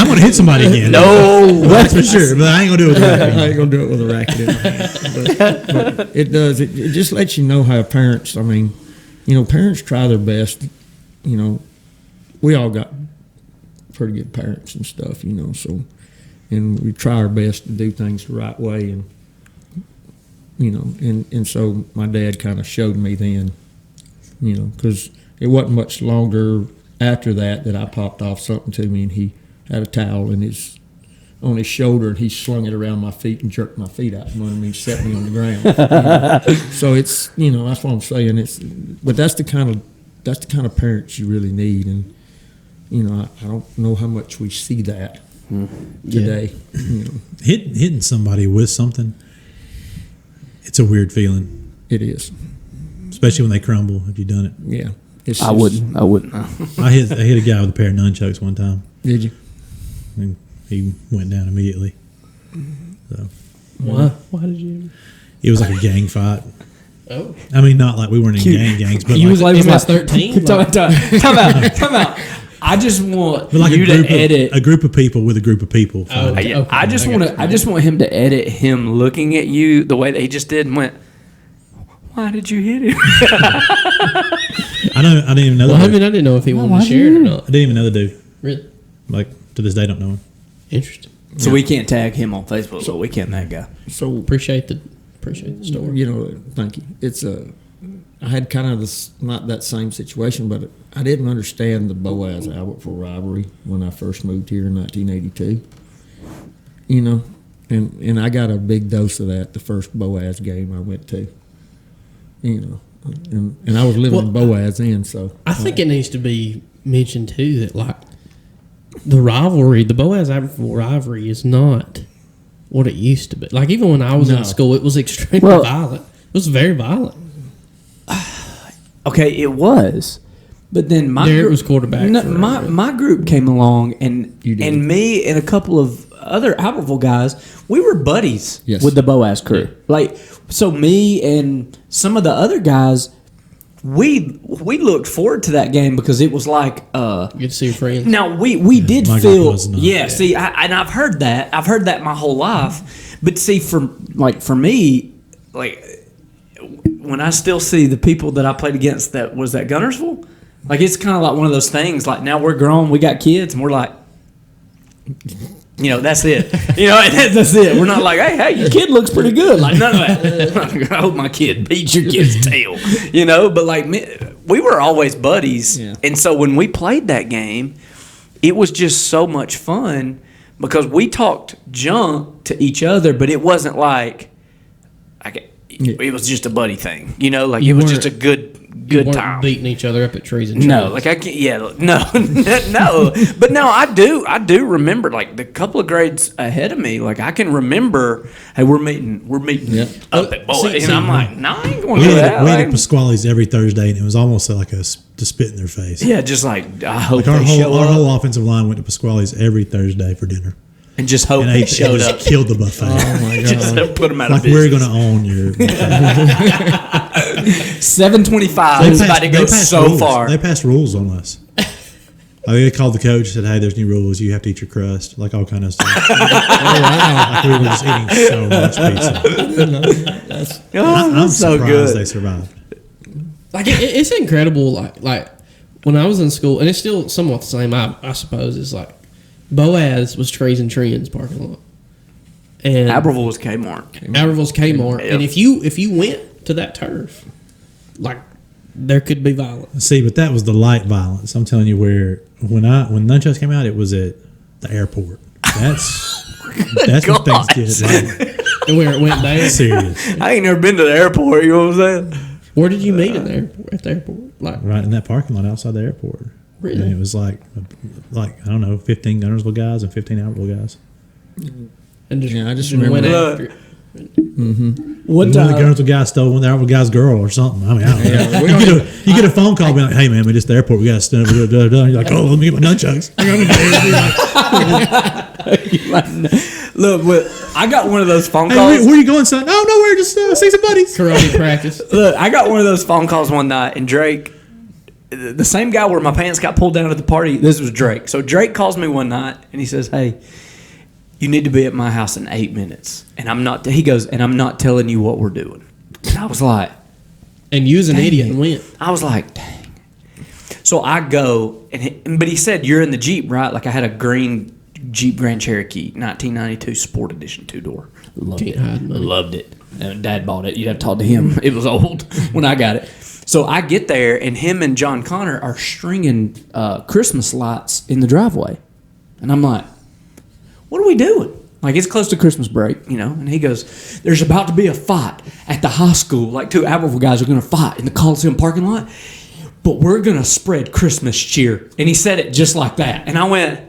going to hit somebody again. No, that's for sure. But I ain't going to do it with a racket. I ain't going to do it with a racket in my hand. But it does. It just lets you know how parents, parents try their best. We all got pretty good parents and stuff, so, and we try our best to do things the right way. And so my dad kind of showed me then, because it wasn't much longer after that I popped off something to me, and he had a towel on his shoulder, and he slung it around my feet and jerked my feet out from under me, set me on the ground. So it's, that's what I'm saying. But that's the kind of parents you really need, and I don't know how much we see that today. Hitting somebody with something, it's a weird feeling. It is, especially when they crumble. Have you done it? Yeah. I wouldn't. I hit a guy with a pair of nunchucks one time. Did you? And he went down immediately. So. Why? Why did you? It was like a gang fight. Oh. Not like we weren't in gangs, but you was like MS-13. Come out. I just want you to edit a group of people with a group of people. Oh, okay. I just want him to edit him looking at you the way that he just did and went, "Why did you hit him?" I didn't even know. I didn't know if he wanted to share it or not. I didn't even know the dude. Really? To this day, don't know him. Interesting. So we can't tag him on Facebook, so we can that guy. So appreciate the story. Thank you. It's I had kind of not that same situation, but I didn't understand the Boaz Albert for robbery when I first moved here in 1982. you know, and I got a big dose of that the first Boaz game I went to, you know, and I was living in Boaz then, so I think it needs to be mentioned too that like the rivalry, the Boaz Aberforth rivalry, is not what it used to be. Like even when I was in school, it was extremely violent. It was very violent. Okay, it was. But then my Derek group was quarterback. No, my group came along, and me and a couple of other Albertville guys, we were buddies with the Boaz crew. Yeah. Like, so me and some of the other guys, we looked forward to that game because it was like you get to see your friends. Now we did feel see, and I've heard that my whole life, but see for me, like when I still see the people that I played against that was at Gunnersville, like it's kind of like one of those things. Like now we're grown, we got kids, and we're like, you know, that's it. You know, that's it. We're not like, hey, your kid looks pretty good. Like none of that. I hope my kid beats your kid's tail. You know, but like we were always buddies, and so when we played that game, it was just so much fun because we talked junk to each other, but it wasn't like it was just a buddy thing. You know, like it was just a good time. Beating each other up at trees and trees. No, like I can't. No. But no, I do remember like the couple of grades ahead of me. Like I can remember, hey, we're meeting up at Boys, and I'm like, no, I ain't going to do that. We had Pasquale's every Thursday, and it was almost like to spit in their face. Yeah, just like I hope like they show up. Our whole offensive line went to Pasquale's every Thursday for dinner. And just hope they showed up. Killed the buffet. Oh my God! Just put them out of business. We're going to own your. 725. It's about to go so far. They passed rules on us. They called the coach and said, "Hey, there's new rules. You have to eat your crust, like all kind of stuff." Like we were just eating so much pizza. I'm so surprised good. They survived. Like it's incredible. Like when I was in school, and it's still somewhat the same. I suppose it's like. Boaz was Trees and Trends parking lot, and Aberville was Kmart. Aberville's Kmart, and if you went to that turf, like there could be violence. See, but that was the light violence. I'm telling you, when Nunchucks came out, it was at the airport. That's what things get. Like, and where it went down. Serious. I ain't never been to the airport. You know what I'm saying? Where did you meet at the airport? Like right in that parking lot outside the airport. Really? And it was like I don't know, 15 Gunnersville guys and 15 Albertville guys. And I just remember that. One time the Gunnersville guy stole one of the Albertville guy's girl or something. I mean, I don't know. You get a phone call being like, "Hey man, we're just at the airport. We got to stand over there." You're like, "Oh, let me get my nunchucks." Look, I got one of those phone calls. Hey, where are you going, son? Oh, nowhere. Just see some buddies. Karate practice. Look, I got one of those phone calls one night, and Drake. The same guy where my pants got pulled down at the party, this was Drake. So Drake calls me one night and he says, "Hey, you need to be at my house in 8 minutes." And he goes, "And I'm not telling you what we're doing." And I was like, and you was an idiot and went. I was like, dang. So I go, but he said, "You're in the Jeep, right?" Like I had a green Jeep Grand Cherokee, 1992 Sport Edition 2-door. Loved it. And Dad bought it. You'd have to talk to him. It was old when I got it. So I get there, and him and John Connor are stringing Christmas lights in the driveway. And I'm like, what are we doing? Like, it's close to Christmas break, you know? And he goes, "There's about to be a fight at the high school. Like, two Aberville guys are going to fight in the Coliseum parking lot. But we're going to spread Christmas cheer." And he said it just like that. And I went,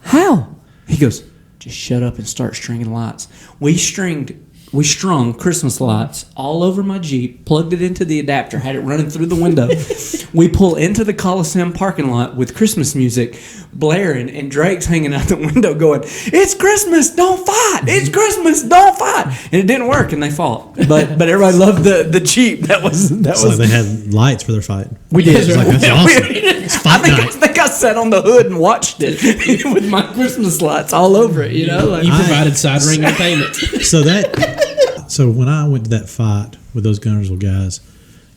"How?" He goes, "Just shut up and start stringing lights." We strung Christmas lights all over my Jeep, plugged it into the adapter, had it running through the window. We pull into the Coliseum parking lot with Christmas music blaring, and Drake's hanging out the window going, "It's Christmas, don't fight! It's Christmas, don't fight!" And it didn't work, and they fought. But everybody loved the Jeep. That was they had lights for their fight. We did. It's like, that's awesome. It's fight I think I sat on the hood and watched it with my Christmas lights all over it. You know, you provided side ring entertainment. So when I went to that fight with those Gunnersville guys,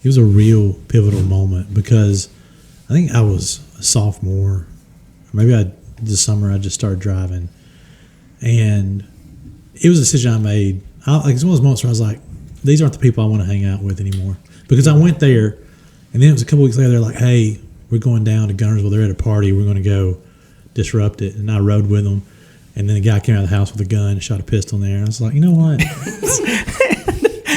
it was a real pivotal moment because I think I was a sophomore, or maybe this summer I just started driving, and it was a decision I made. It's one of those moments where I was like, these aren't the people I want to hang out with anymore, because I went there, and then it was a couple weeks later. They're like, "Hey, we're going down to Gunnersville. They're at a party. We're going to go disrupt it," and I rode with them. And then a guy came out of the house with a gun and shot a pistol in there. And I was like, you know what?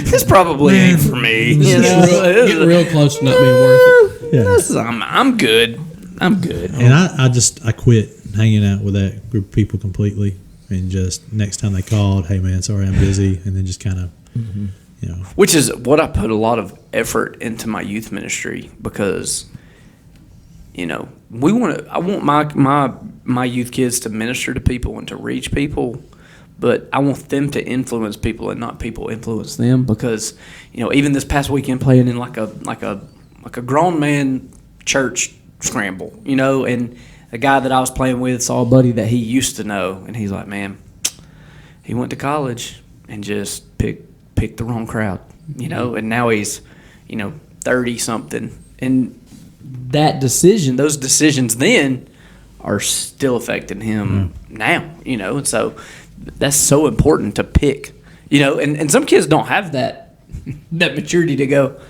This probably ain't for me. Getting real close to not being worth it. Yeah. I'm good. I'm good. And I quit hanging out with that group of people completely. And just next time they called, hey man, sorry I'm busy, and then just kind of, you know. Which is what I put a lot of effort into my youth ministry, because, you know, I want my youth kids to minister to people and to reach people, but I want them to influence people and not people influence them. Because, you know, even this past weekend playing in like a grown man church scramble, you know, and the guy that I was playing with saw a buddy that he used to know, and he's like, man, he went to college and just picked the wrong crowd, you know, and now he's, you know, 30-something. And those decisions then are still affecting him now, you know, and so that's so important to pick, you know, and some kids don't have that maturity to go,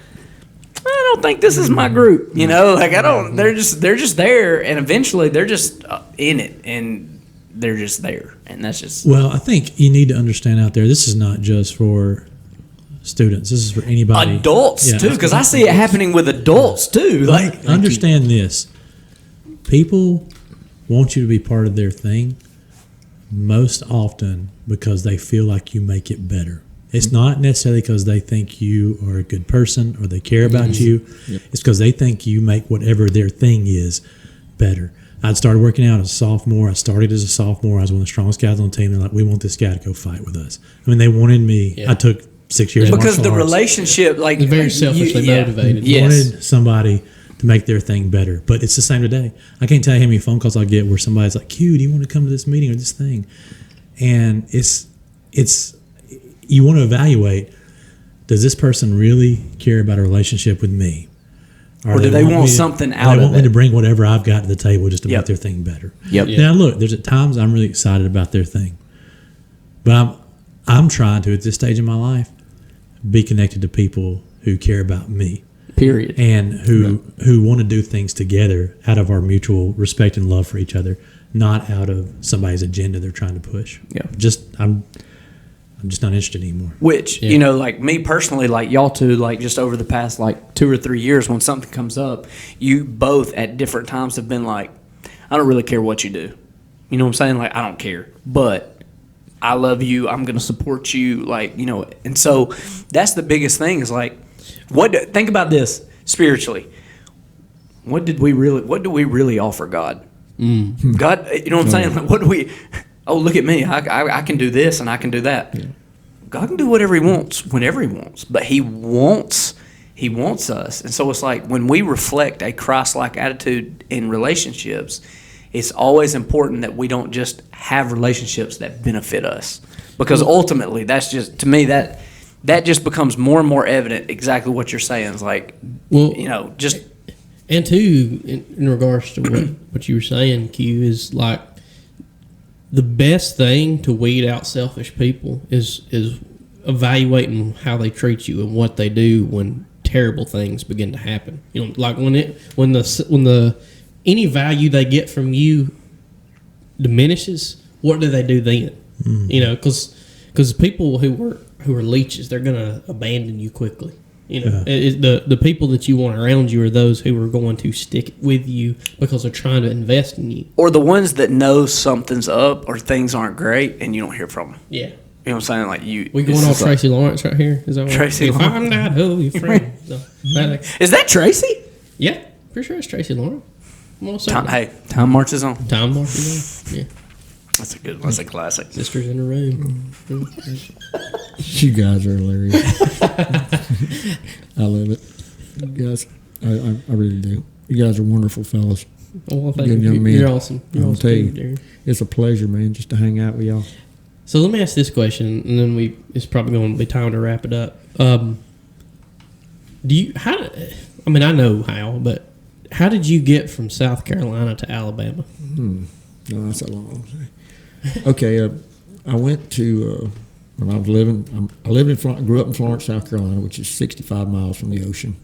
I don't think this is my group, you know, like they're just there, and eventually they're just in it, and they're just there, and that's just. Well, I think you need to understand out there, this is not just for students, this is for anybody. Adults too, because I see it happening with adults too. Like, understand this, people want you to be part of their thing most often because they feel like you make it better. It's not necessarily because they think you are a good person or they care about you. Yep. It's because they think you make whatever their thing is better. I started working out as a sophomore. I started as a sophomore. I was one of the strongest guys on the team. They're like, we want this guy to go fight with us. I mean, they wanted me. Yeah. I took 6 years of because martial the arts. Relationship, like, it's very selfishly motivated. They wanted somebody to make their thing better. But it's the same today. I can't tell you how many phone calls I get where somebody's like, Q, do you want to come to this meeting or this thing? And it's you want to evaluate, does this person really care about a relationship with me? Or do they want something out of it? They want me to bring whatever I've got to the table just to make their thing better. Yep. Now, look, there's at times I'm really excited about their thing. But I'm trying to, at this stage in my life, be connected to people who care about me. Period. And who want to do things together out of our mutual respect and love for each other, not out of somebody's agenda they're trying to push. Yeah. I'm just not interested anymore. Which, you know, like me personally, like y'all two, like just over the past like 2 or 3 years, when something comes up, you both at different times have been like, I don't really care what you do. You know what I'm saying? Like, I don't care. But I love you. I'm going to support you. Like, you know, and so that's the biggest thing is like, think about this spiritually. What do we really offer God? God, you know what I'm saying? Like, what do we... Oh, look at me. I can do this and I can do that. Yeah. God can do whatever he wants, whenever he wants. But he wants us. And so it's like when we reflect a Christ-like attitude in relationships, it's always important that we don't just have relationships that benefit us. Because ultimately, that's just, to me, that just becomes more and more evident exactly what you're saying. It's like, you know, just... And two, in regards to what you were saying, Q, is like, the best thing to weed out selfish people is evaluating how they treat you and what they do when terrible things begin to happen. You know, like when the any value they get from you diminishes, what do they do then? Mm. You know, because people who are leeches, they're gonna abandon you quickly. You know, the people that you want around you are those who are going to stick with you because they're trying to invest in you. Or the ones that know something's up or things aren't great and you don't hear from them. Yeah. You know what I'm saying? Like we going off Tracy Lawrence right here? Is that what Tracy if Lawrence? I'm not who your friend. So, is that Tracy? Yeah, pretty sure it's Tracy Lawrence. Time marches on. Time marches on. Yeah. That's a good one. That's a classic. Sisters in the room. You guys are hilarious. I love it. You guys, I really do. You guys are wonderful fellas. Well, thank you. You're awesome. I'll tell you, it's a pleasure, man, just to hang out with y'all. So let me ask this question, and then it's probably going to be time to wrap it up. I know how, but how did you get from South Carolina to Alabama? No, that's a long thing. Okay, I went to when I was grew up in Florence, South Carolina, which is 65 miles from the ocean,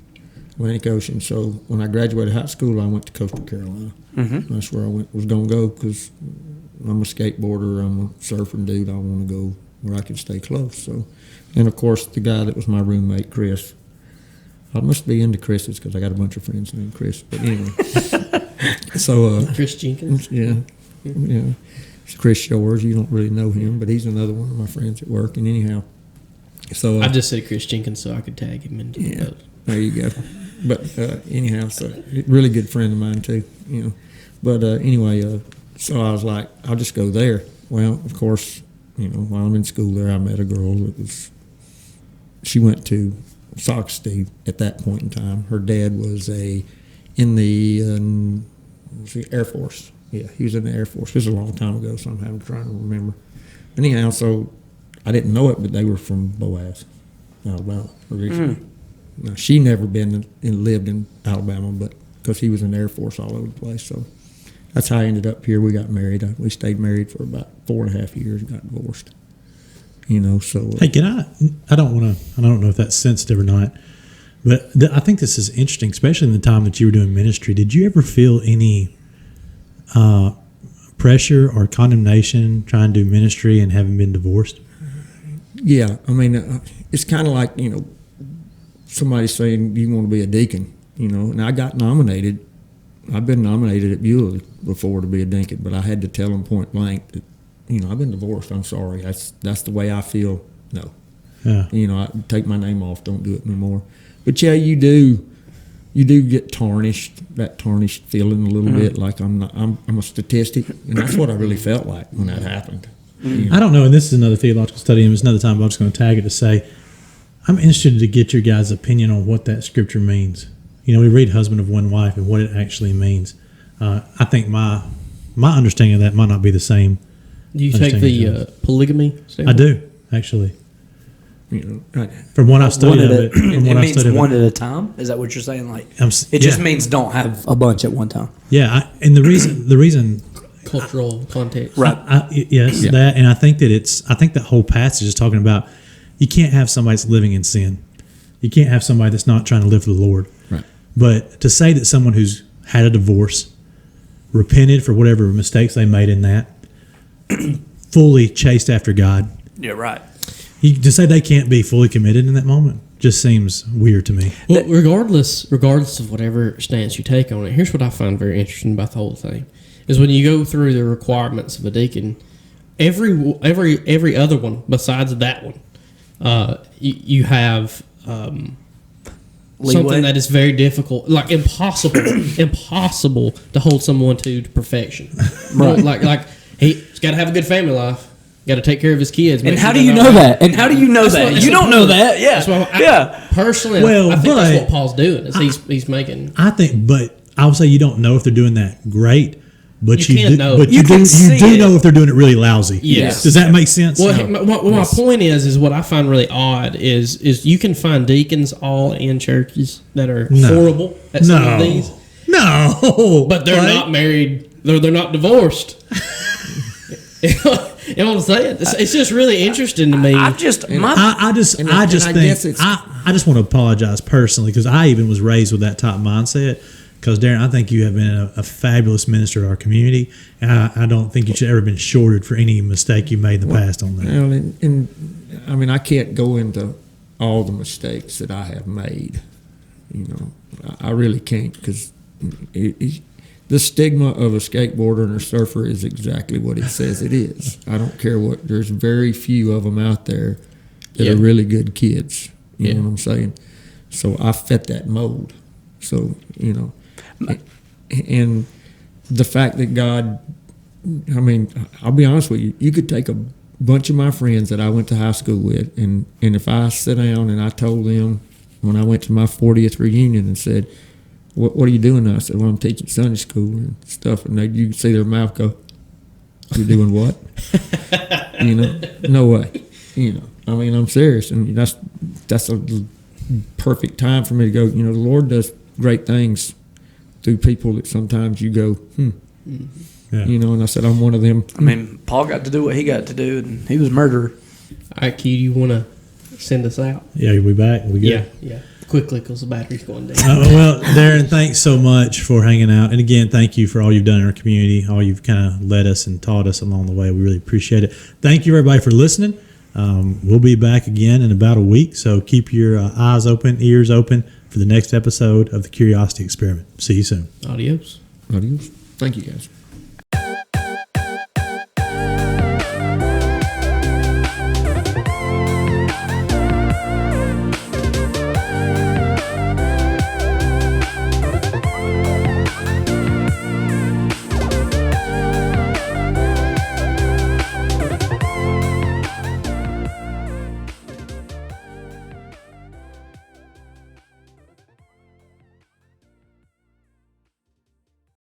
Atlantic Ocean. So when I graduated high school, I went to Coastal Carolina. Mm-hmm. That's where I was going to go because I'm a skateboarder. I'm a surfing dude. I want to go where I can stay close. So, and of course, the guy that was my roommate, Chris. I must be into Chris's because I got a bunch of friends named Chris. But anyway, so Chris Jenkins. yeah. It's Chris Shores. You don't really know him, but he's another one of my friends at work. And anyhow, so I just said Chris Jenkins so I could tag him into those. there you go. But anyhow, so really good friend of mine too. But anyway, so I was like, I'll just go there. Well, of course, while I'm in school there, I met a girl that was. She went to Saukstee at that point in time. Her dad was in the Air Force. Yeah, he was in the Air Force. This was a long time ago, so I'm trying to remember. Anyhow, so I didn't know it, but they were from Boaz, Alabama, originally. Now, she never been and lived in Alabama, but because he was in the Air Force all over the place. So that's how I ended up here. We got married. We stayed married for about 4.5 years, got divorced. So. Hey, can I don't know if that's sensitive or not, but I think this is interesting, especially in the time that you were doing ministry. Did you ever feel any pressure or condemnation trying to do ministry and having been divorced? Yeah, I mean, it's kind of like, somebody saying you want to be a deacon, and I got nominated. I've been nominated at Beulah before to be a deacon, but I had to tell them point blank that, I've been divorced. I'm sorry. That's the way I feel. No. Yeah. I take my name off. Don't do it anymore. But yeah, you do get tarnished, that tarnished feeling a little bit, like I'm a statistic, and that's what I really felt like when that happened. I don't know, and this is another theological study, and it's another time, but I'm just going to tag it to say, I'm interested to get your guys' opinion on what that scripture means. We read husband of one wife and what it actually means. I think my understanding of that might not be the same. Do you take the polygamy standpoint? I do, actually. Right. From what I've studied of it. It means one at a time? Is that what you're saying? Like, it just means don't have a bunch at one time. Yeah, and the reason cultural context. Right. That, and I think that whole passage is talking about you can't have somebody that's living in sin. You can't have somebody that's not trying to live for the Lord. Right. But to say that someone who's had a divorce, repented for whatever mistakes they made in that, fully chased after God. Yeah, right. To say they can't be fully committed in that moment just seems weird to me. Well, regardless of whatever stance you take on it, here's what I find very interesting about the whole thing: is when you go through the requirements of a deacon, every other one besides that one, you have something that is very difficult, like impossible to hold someone to perfection. Right? Like he's got to have a good family life. Got to take care of his kids. And how do you know that? And how do you know that? You don't know that. Yeah. Personally, I think that's what Paul's doing. Is he's making. I think, but I would say you don't know if they're doing that great, but you do know. But you do know if they're doing it really lousy. Yes. Does that make sense? Well, my point is what I find really odd is you can find deacons all in churches that are horrible at some of these. No, but they're not married. They're not divorced. You know what I'm saying? It's just really interesting to me. I just want to apologize personally because I even was raised with that type of mindset. Because Darren, I think you have been a fabulous minister to our community, and I don't think you should ever been shorted for any mistake you made in the past on that. Well, and I mean, I can't go into all the mistakes that I have made. I really can't because the stigma of a skateboarder and a surfer is exactly what it says it is. I don't care what. There's very few of them out there that are really good kids. You know what I'm saying? So I fit that mold. So, and the fact that God, I mean, I'll be honest with you, you could take a bunch of my friends that I went to high school with, and if I sit down and I told them when I went to my 40th reunion and said, what are you doing now? I said, well, I'm teaching Sunday school and stuff. And you can see their mouth go, you're doing what? No way. I mean, I'm serious. And that's a perfect time for me to go, the Lord does great things through people that sometimes you go, Yeah. And I said, I'm one of them. I mean, Paul got to do what he got to do, and he was a murderer. All right, Q, do you want to send us out? Yeah, we back? We good? Yeah. quickly because the battery's going down. Well, Darren, thanks so much for hanging out. And again, thank you for all you've done in our community, all you've kind of led us and taught us along the way. We really appreciate it. Thank you, everybody, for listening. We'll be back again in about a week, so keep your eyes open, ears open for the next episode of the Curiosity Experiment. See you soon. Adios. Adios. Thank you, guys.